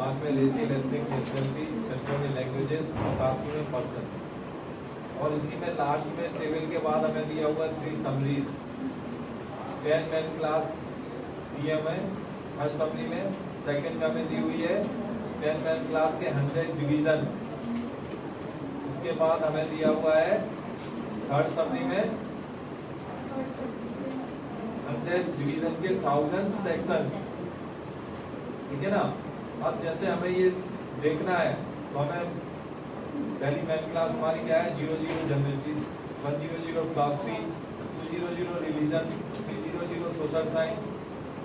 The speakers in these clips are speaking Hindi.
5 में रेशियल एथनिक नेशनलिटी, 6 में लैंग्वेजेस और 7 में पर्सन। और इसी में लास्ट में टेबल के बाद हमें दिया हुआ 3 समरीज। 10 मैन क्लास दिया है फर्स्ट समरी में, सेकंड में हमें दी हुई है 10 मैन क्लास के 100 डिवीजन। उसके बाद हमें दिया हुआ है थर्ड समरी में 100 डिवीजन के 1000 सेक्शन। ठीक है ना। अब जैसे हमें ये देखना है तो हमें पहली मैन क्लास हमारी क्या है 00 generalities, 100 philosophy, 200 religion, 300 social science,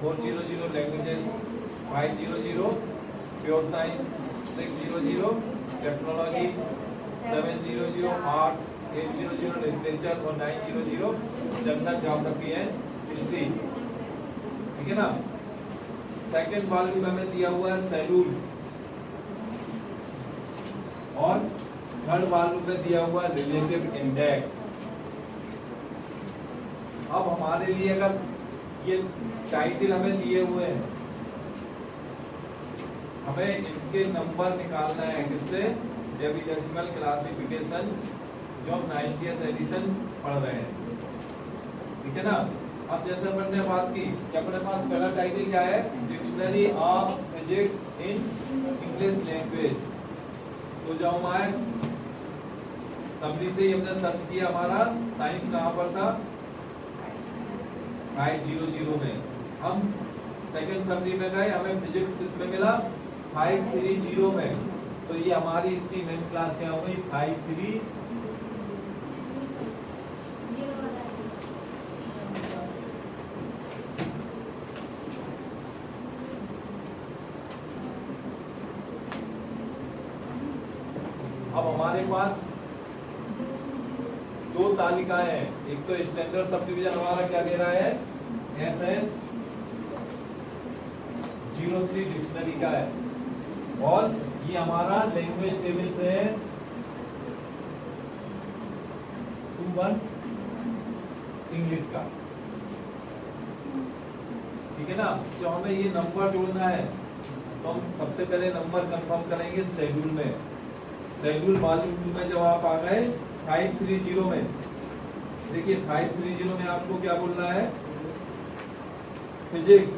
400 languages, 500 pure science, 600 technology, 700 arts, 800 literature और 900 जनरल ज्योग्राफी एंड हिस्ट्री। ठीक है ना। सेकेंड वॉल्यूम में हमें दिया हुआ है शेड्यूल्स और थर्ड वॉल्यूम में दिया हुआ रिलेटिव इंडेक्स। अब हमारे लिए अगर ये टाइटल हमें दिए हुए हैं, हमें इनके नंबर निकालना है किससे, डेवी डेसिमल क्लासिफिकेशन जो हम 90th एडिशन पढ़ रहे हैं। ठीक है ना। अब जैसे अपन ने बात की कि अपने पास पहला टाइटल क्या है, dictionary of physics in English language. तो जब हम आए समरी से ही हमने सर्च किया, हमारा साइंस कहाँ पर था 500 में। हम सेकंड समरी में गए, हमें फिजिक्स किसमें मिला 530 में। तो ये हमारी इसकी मेन क्लास क्या हो गई 53। अब हमारे पास 2 तालिकाएं हैं। एक तो स्टैंडर्ड सब डिवीजन हमारा क्या दे रहा है SS 03 डिक्शनरी का है, और ये हमारा लैंग्वेज टेबल से है 21 इंग्लिश का। ठीक है ना। जो हमें ये नंबर जोड़ना है तो हम सबसे पहले नंबर कंफर्म करेंगे शेड्यूल में। शेड्यूल वॉल्यूम 2 में जब आप आ गए 530 में, देखिए 530 में आपको क्या बोलना है फिजिक्स।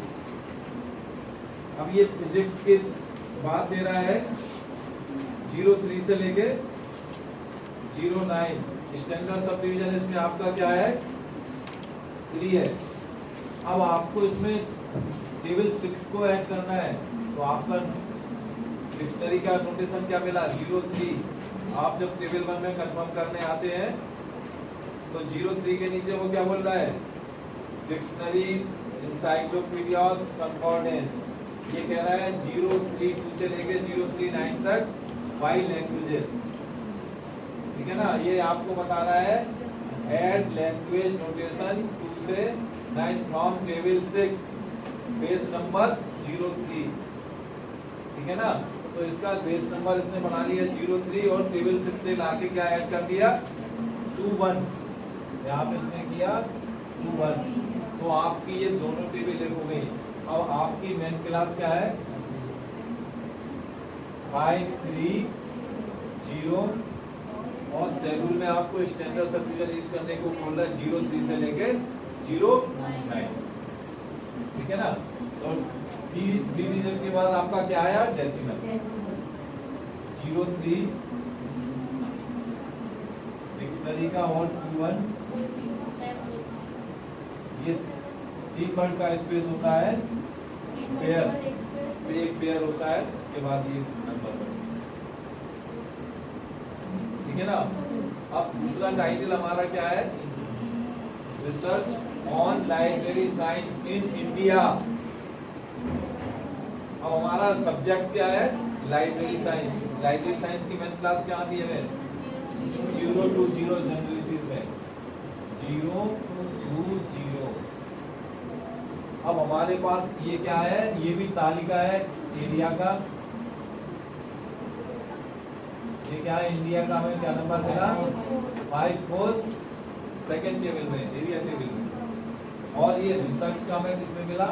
अब ये फिजिक्स के बाद दे रहा है 03 से लेके 09। स्टैंडर्ड सब डिवीजन इसमें आपका क्या है 3 है। अब आपको इसमें टेबल 6 को ऐड करना है, तो आपका डिक्शनरी का नोटेशन क्या मिला 03। आप जब टेबल 1 में कंफर्म करने आते हैं तो 03 के नीचे वो क्या बोल रहा है डिक्शनरीज, एनसाइक्लोपीडियाज, कंकॉर्डेंस। ये कह रहा है 032 से लेके 039 तक 5 लैंग्वेजेस। ठीक है ना। ये आपको बता रहा है ऐड लैंग्वेज नोटेशन 2 से 9 फ्रॉम टेबल 6 बेस नंबर 03। ठीक है ना। तो इसका बेस नंबर इसने बना लिया 03 और टेबल 6 से लाके क्या ऐड कर दिया 21। यहाँ पे इसने किया 21। तो आपकी ये दोनों टेबल एक हो गई। अब आपकी मेन क्लास क्या है 530 और शेड्यूल में आपको स्टैंडर्ड सब डिवीजन यूज करने को बोल रहा है 03 से लेके 09। ठीक है ना। तो डिवीजन के बाद आपका क्या आया डेसिमल 03 डिक्शनरी का और 21। ये 3 वर्ड का स्पेस होता है पेयर, एक पेयर होता है, उसके बाद ये नंबर। ठीक है ना। अब दूसरा टाइटल हमारा क्या है research on library science in India. अब हमारा सब्जेक्ट क्या है लाइब्रेरी साइंस। लाइब्रेरी साइंस की मेन क्लास क्या आती है 0 to 0 जनरलिटीज में 0 to 0। अब हमारे पास ये क्या है, ये भी तालिका है एरिया का। ये क्या है इंडिया का, हमें क्या नंबर मिला 5-4 सेकेंड टेबल में एरिया टेबल में। और ये रिसर्च का हमें किसमें मिला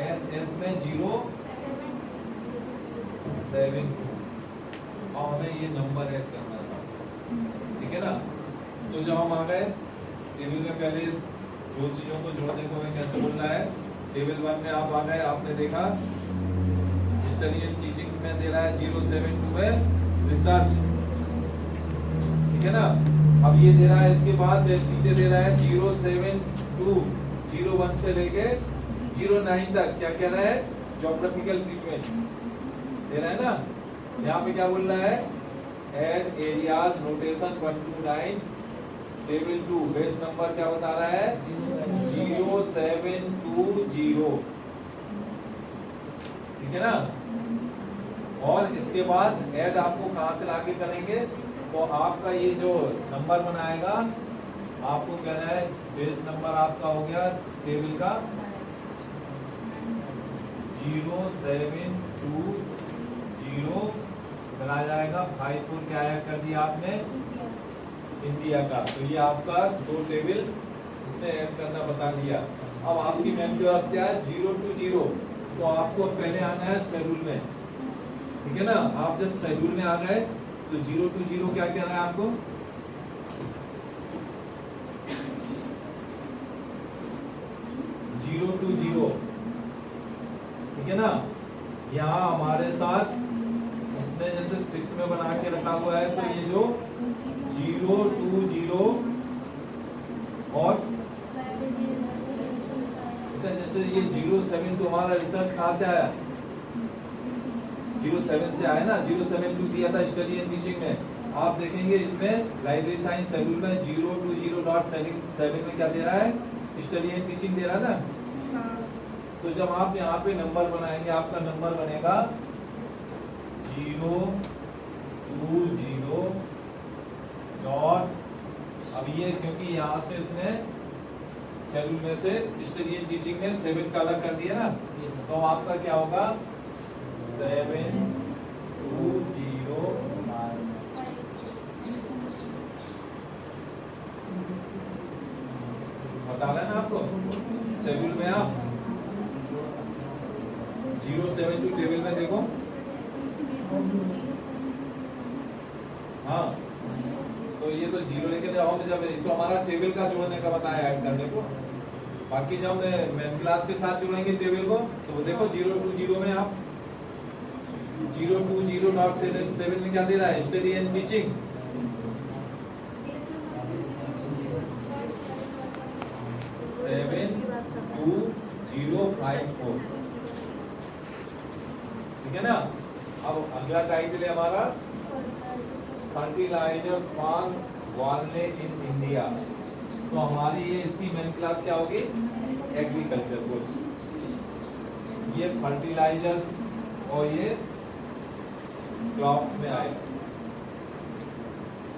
SS में 0 7 और हमें ये नंबर ऐड करना था, ठीक है ना। तो जब हम आ गए टेबल में, पहले दो चीजों को जोड़ने को हमें कैसे बोलना है। टेबल 1 में आप आ गए, आपने देखा स्टडी एंड टीचिंग में दे रहा है 072 में रिसर्च, ठीक है ना। अब ये दे रहा है, इसके बाद नीचे दे रहा है 072 01 से लेके 09 तक क्या कह रहा है, ज्योग्राफिकल ट्रीटमेंट दे रहा है ना। यहाँ पे क्या बोल रहा है, एड एरियाज notation 1 to 9 table 2 base number क्या बता रहा है 0720, ठीक है ना। और इसके बाद ऐड आपको कहां से लाके करेंगे, तो आपका ये जो नंबर बनाएगा आपको कहना है बेस नंबर आपका हो गया टेबल का 0720, फिर आ जाएगा 54 क्या ऐड कर दिया आपने इंडिया का। तो ये आपका दो टेबल इसने ऐड करना बता दिया। अब आपकी मेन क्लास क्या है 0 to 0, तो आपको पहले आना है शेड्यूल में, ठीक है ना। आप जब शेड्यूल में आ गए तो 0 to 0 क्या कहना है आपको, जीरो टू जीरो, ठीक है ना। यहाँ हमारे साथ इसने जैसे 6 में बना के रखा हुआ है, तो ये जो 0 to 0 और जैसे ये 07 तो हमारा रिसर्च कहाँ से आया 07 से आया ना। 072 दिया था स्टडी एंड टीचिंग में, आप देखेंगे इसमें लाइब्रेरी साइंस शेड्यूल में 020.7 में क्या दे रहा है, स्टडी एंड टीचिंग दे रहा है ना। तो जब आप यहाँ पे नंबर बनाएंगे आपका नंबर बनेगा 020 डॉट, अब ये क्योंकि यहाँ से इसने शेड्यूल में से स्टडी एंड टीचिंग में 7 का अलग कर दिया ना, तो आपका क्या होगा 720 बता रहे ना आपको। शेड्यूल में आप 072 टेबल में देखो, हाँ तो ये तो 0 लेके जाओगे जब, तो हमारा टेबल का जोड़ने का बताया ऐड करने को। बाकी जब मेन क्लास के साथ जोड़ेंगे टेबल को तो देखो 020 में आप 020.7 में क्या दे रहा है स्टडी एंड टीचिंग, ठीक है ना। अब अगला टाइटल है हमारा fertilizers for barley in India. तो हमारी ये इसकी मेन क्लास क्या होगी एग्रीकल्चर को, ये फर्टिलाइजर्स और ये क्रॉप्स में आएगा।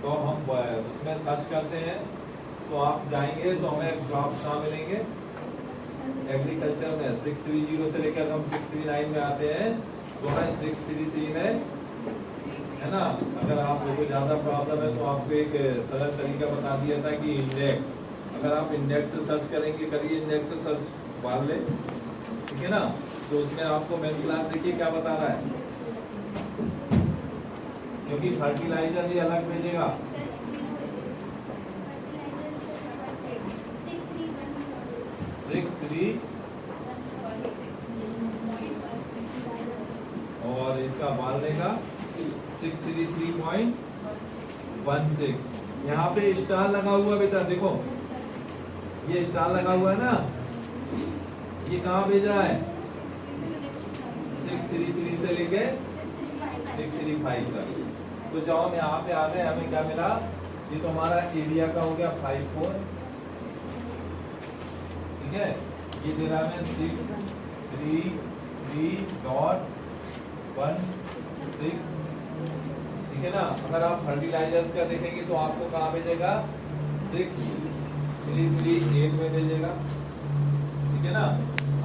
तो हम उसमें सर्च करते हैं तो आप जाएंगे तो हमें क्रॉप्स कहाँ मिलेंगे एग्रीकल्चर में 630 से लेकर हम 639 में आते हैं, तो हमें 633 में है ना। अगर आप लोगों को ज़्यादा प्रॉब्लम है तो आपको एक सरल तरीका बता दिया था कि इंडेक्स, अगर आप इंडेक्स से सर्च करेंगे, करिए इंडेक्स से सर्च मार ले, ठीक है ना। तो उसमें आपको मेन क्लास देखिए क्या बता रहा है, क्योंकि फर्टिलाइजर ही अलग भेजेगा। और इसका बाल देगा 633.16। यहाँ पे स्टार लगा हुआ बेटा देखो, ये स्टार लगा हुआ है ना, ये कहाँ भेज रहा है 633 से लेके 635 तक। तो जब हम यहाँ पे आ गए हमें क्या मिला, ये तो हमारा एरिया का हो गया 54, ठीक है। ये दे रहा है 633.16, ठीक है ना। अगर आप फर्टिलाइजर्स का देखेंगे तो आपको कहाँ भेजेगा 6338 में भेजेगा, ठीक है ना।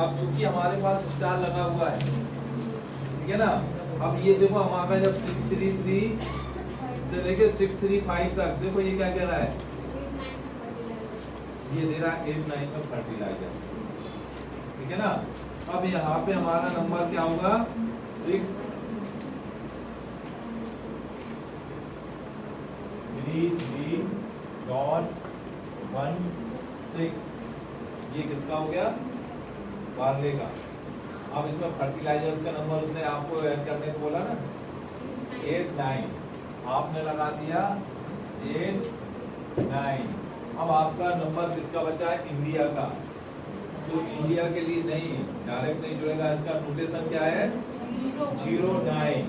अब चूंकि हमारे पास स्टार लगा हुआ है, ठीक है ना। अब ये देखो हमारा जब 633 से लेके 635 तक, देखो ये क्या कह रहा है, ये दे रहा है 89 में फर्टिलाइजर, ठीक है ना। अब यहाँ पे हमारा नंबर क्या होगा 633 33.16 ये किसका हो गया? बार्ले का। अब इसमें फर्टिलाइजर्स का नंबर उसने आपको ऐड करने को बोला ना, 8 9, आपने लगा दिया 8 9। अब आपका नंबर किसका बचा है? इंडिया का। तो इंडिया के लिए नहीं, डायरेक्ट नहीं जुड़ेगा, इसका नोटेशन क्या है? 09,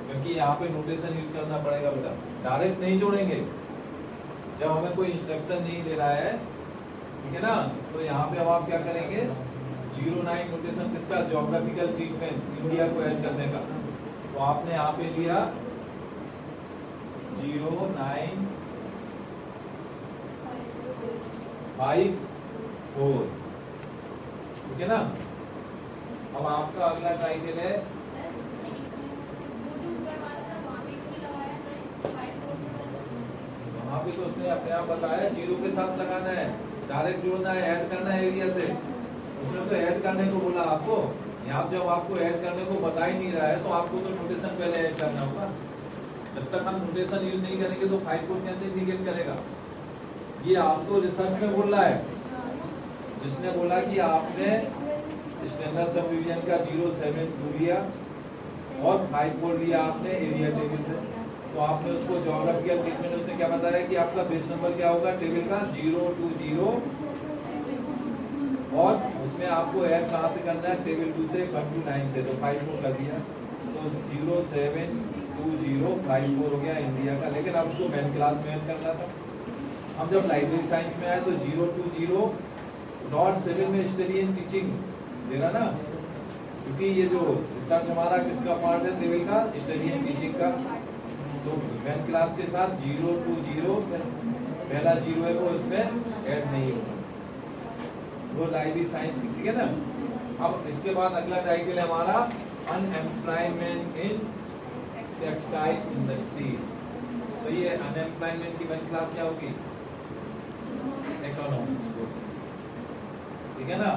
क्योंकि यहाँ पे नोटेशन यूज करना पड़ेगा बेटा, डायरेक्ट नहीं जोड़ेंगे। जब हमें कोई इंस्ट्रक्शन नहीं दे रहा है, ठीक है ना, तो यहाँ पे अब आप क्या करेंगे? 09 नोटेशन किसका? ज्योग्राफिकल ट्रीटमेंट, इंडिया को ऐड करने का। तो आपने यहाँ पे लिया 0954, ठीक है ना। अब आपका अगला टाइटल है वहाँ पे तो उसने अपने आप बताया 0 के साथ लगाना है, डायरेक्ट जोड़ना है, ऐड करना है एरिया से। उसने तो ऐड करने को बोला आपको। यहाँ जब आपको ऐड करने को बता ही नहीं रहा है तो आपको तो नोटेशन पहले ऐड करना होगा। जब तक हम नोटेशन यूज नहीं करेंगे तो 5 कोड कैसे इंडिकेट करेगा? ये आपको रिसर्च में बोल रहा है, जिसने बोला कि आपने स्टैंडर्ड सब डिवीजन का 07 लिया और 5 कोड लिया आपने एरिया टेबल से। तो आपने उसको ज्योग्राफिकल ट्रीटमेंट उसने क्या बताया कि आपका बेस नंबर क्या होगा टेबल का? 020, और उसमें आपको ऐड कहाँ से करना है? टेबल 2 से 129 से। तो 5 को कर दिया, तो 072054 हो गया इंडिया का। लेकिन अब उसको मेन क्लास में ऐड करना था। हम जब लाइब्रेरी साइंस में आए तो 020.7 में स्टडी एंड टीचिंग दे रहा ना, क्योंकि ये जो रिसर्च हमारा किसका पार्ट है टेबल का? स्टडी एंड टीचिंग का। तो मेन क्लास के साथ 020 पहला 0 है वो इसमें ऐड नहीं होगा, वो लाइब्रेरी साइंस की, ठीक है ना। अब इसके बाद अगला टाइटल है हमारा अनएम्प्लॉयमेंट इन टेक्सटाइल इंडस्ट्री। तो ये अनएम्प्लॉयमेंट की मेन क्लास क्या होगी? इकोनॉमिक्स, ठीक है ना।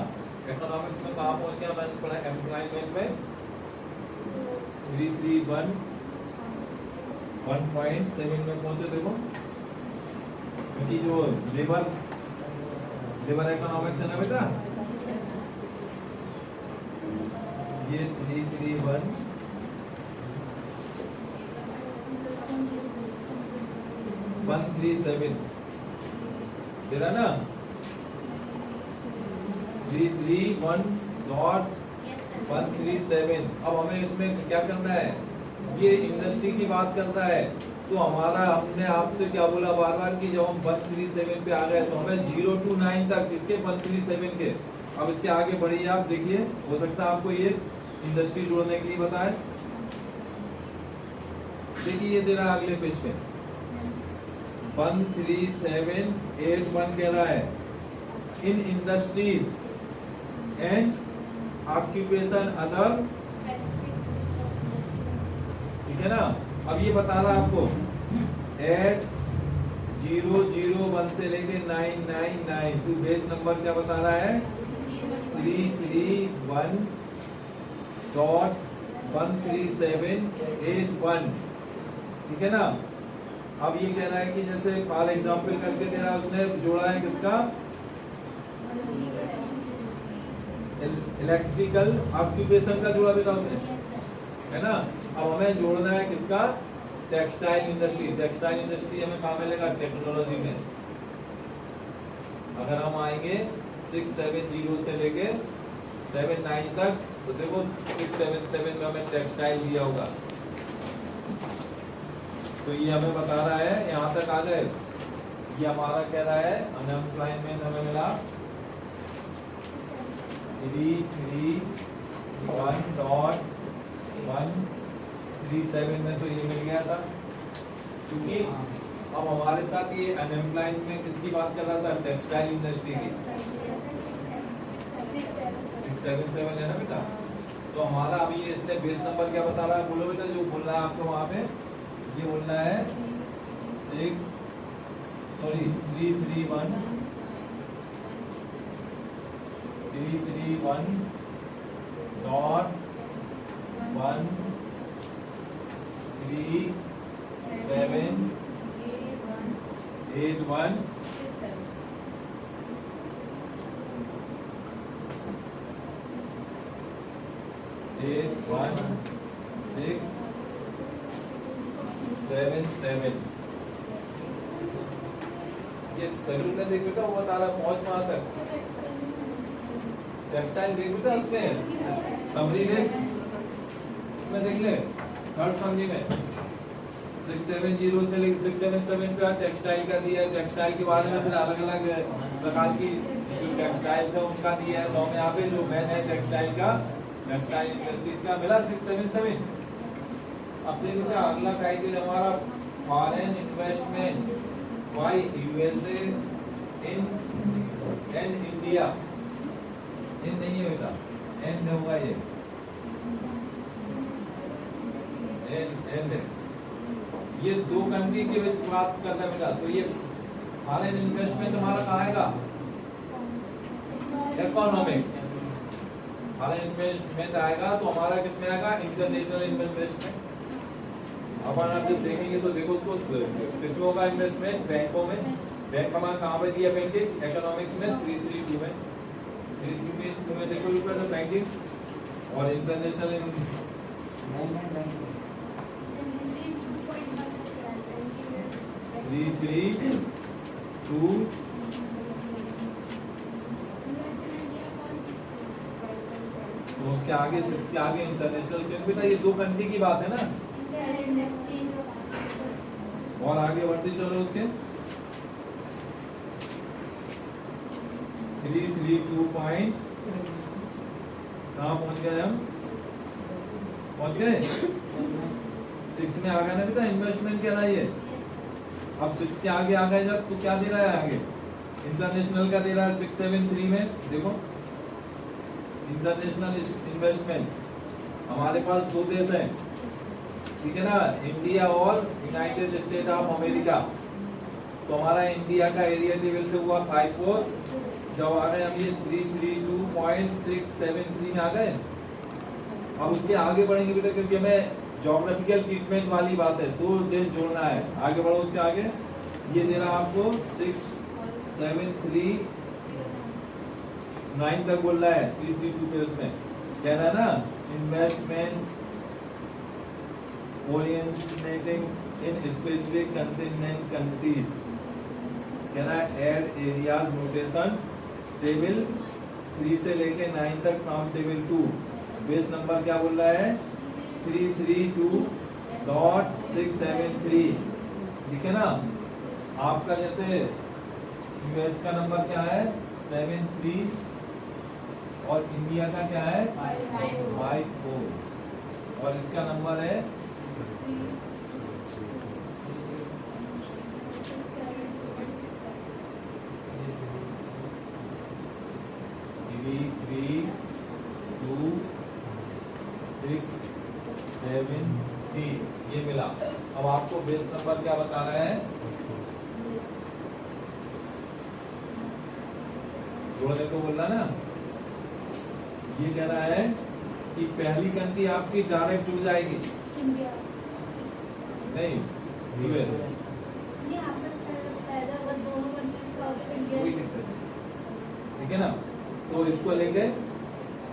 इकोनॉमिक्स में कहाँ पहुंच गया मैं? एम्प्लॉयमेंट में 331.7 में पहुंचे। देखो, क्योंकि जो लेबर इकोनॉमिक्स है ना बेटा, ये 331.137 दे रहा ना, 331.137। अब हमें इसमें क्या करना है? ये इंडस्ट्री की बात कर रहा है, तो हमारा हमने आपसे क्या बोला बार बार कि जब हम 137 पे आ गए तो हमें 0 to 9 तक इसके 137 के। अब इसके आगे बढ़िए, आप देखिए, हो सकता है आपको ये इंडस्ट्री जोड़ने के लिए बताए। देखिए ये दे रहा है अगले पेज पे 13781 कह रहा है इन इंडस्ट्रीज एंड ऑक्यूपेशन अदर, ठीक है ना। अब ये बता रहा है आपको एट 001 से लेके 999 टू बेस नंबर क्या बता रहा है? 331.13781, ठीक है ना। अब ये कह रहा है कि जैसे फॉर एग्जांपल करके दे रहा है, उसने जोड़ा है किसका? इलेक्ट्रिकल ऑक्यूपेशन का जोड़ा बेटा उसने, है ना। अब हमें जोड़ना है किसका? Textile industry. टेक्सटाइल इंडस्ट्री हमें कहाँ मिलेगा? टेक्नोलॉजी में। अगर हम आएंगे 670 से लेके 79 तक, तो देखो 677 में हमें टेक्सटाइल दिया होगा। तो ये हमें बता रहा है, यहाँ तक आ गए। ये हमारा कह रहा है अनएम्प्लॉयमेंट हमें मिला 331.137 में, तो ये मिल गया था। क्योंकि अब हमारे साथ ये अनएम्प्लॉयमेंट में किसकी बात कर रहा था? टेक्सटाइल इंडस्ट्री की। 677 है ना बेटा। तो हमारा अभी ये इसने बेस नंबर क्या बता रहा है? बोलो बेटा, जो बोल रहा है आपको वहाँ पे, ये बोल रहा है 331.13781 8 1 8 1 6 7 7। ये सेलून में देख बेटा, वो बता रहा पहुंच वहां तक। टेक्सटाइल देख बेटा, उसमें समरी देख, उसमें देख ले थर्ड समरी में 670 से लेकर 677 का टेक्सटाइल का दिया है। टेक्सटाइल के बारे में फिर अलग अलग प्रकार की जो टेक्सटाइल्स है उनका दिया है। तो हम यहाँ पे जो मैन है टेक्सटाइल का, टेक्सटाइल इंडस्ट्रीज का मिला 677। अब देखो क्या अगला क्राइटेरिया हमारा, foreign investment by USA in and India. इन नहीं है बेटा, एंड होगा ये, एंड ये दो कंट्री की बात कर रहे बेटा। तो ये फॉरेन इन्वेस्टमेंट हमारा कहाँ आएगा, इकोनॉमिक्स। फॉरेन इन्वेस्टमेंट आएगा तो हमारा किसमें आएगा, इंटरनेशनल इन्वेस्टमेंट। अपन आप जब देखेंगे तो देखो उसको किसमें होगा इन्वेस्टमेंट, बैंकों में। बैंक हमारा कहाँ पे दिया बैंकिंग, इकोनॉमिक्स में 332 में। 332 में देखो ऊपर बैंकिंग और इंटरनेशनल 332। तो उसके आगे 6 के आगे इंटरनेशनल, क्योंकि बेटा ये दो कंट्री की बात है ना। और आगे बढ़ते चलो उसके 332 पॉइंट कहाँ पहुंच गए हम, पहुंच गए 6 में आ गया ना बेटा, इन्वेस्टमेंट कह रहा है ये। अब 6 के आगे आ गए जब, तो क्या दे रहा है आगे, इंटरनेशनल का दे रहा है 673 में। देखो इंटरनेशनल इन्वेस्टमेंट हमारे पास दो देश हैं, ठीक है ना, इंडिया और यूनाइटेड स्टेट ऑफ अमेरिका। तो हमारा इंडिया का एरिया लेवल से हुआ 54। जब आ गए हम ये 332.673 में आ गए। अब उसके आगे बढ़ेंगे बेटा, क्योंकि हमें ज्योग्राफिकल ट्रीटमेंट वाली बात है, दो देश जोड़ना है। आगे बढ़ो उसके आगे, ये दे रहा आपको 673.9 तक बोल रहा है 332 पे। उसमें कह रहा है ना, investment originating in specific continent countries, कह रहा है एड एरियाज नोटेशन टेबल 3 से लेके 9 तक फ्रॉम टेबल 2। बेस नंबर क्या बोल रहा है, 332.673, ठीक है ना। आपका जैसे यूएस का नंबर क्या है 73 और इंडिया का क्या है 54 और इसका नंबर है 332.673 ये मिला। अब आपको बेस नंबर क्या बता रहा है, जोड़ने को बोल रहा ना। ये कह रहा है कि पहली कंट्री आपकी डायरेक्ट जुड़ जाएगी, नहीं यूएस, कोई दिक्कत नहीं, ठीक है ना। तो इसको लेके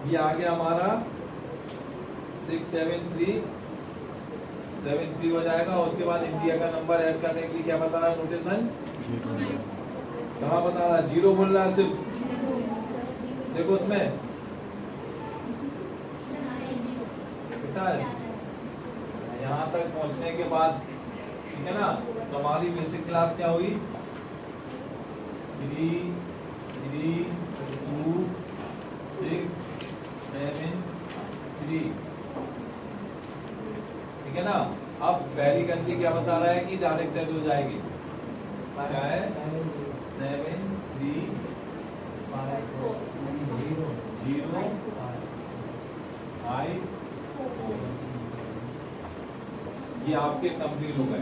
ये आ गया हमारा 673 हो जाएगा। उसके बाद इंडिया का नंबर ऐड करने के लिए क्या बता रहा है नोटेशन, कहाँ बता रहा है, 0 बोल रहा है सिर्फ। देखो उसमें यहाँ तक पहुंचने के बाद, ठीक है ना, तो हमारी बेसिक क्लास क्या हुई, 3 2 6 7 3, ठीक है ना। अब पहली कंट्री क्या बता रहा है कि डायरेक्ट ऐड हो जाएगी, क्या है 7 3 5 0 5 4। ये आपके कंप्लीट हो गए।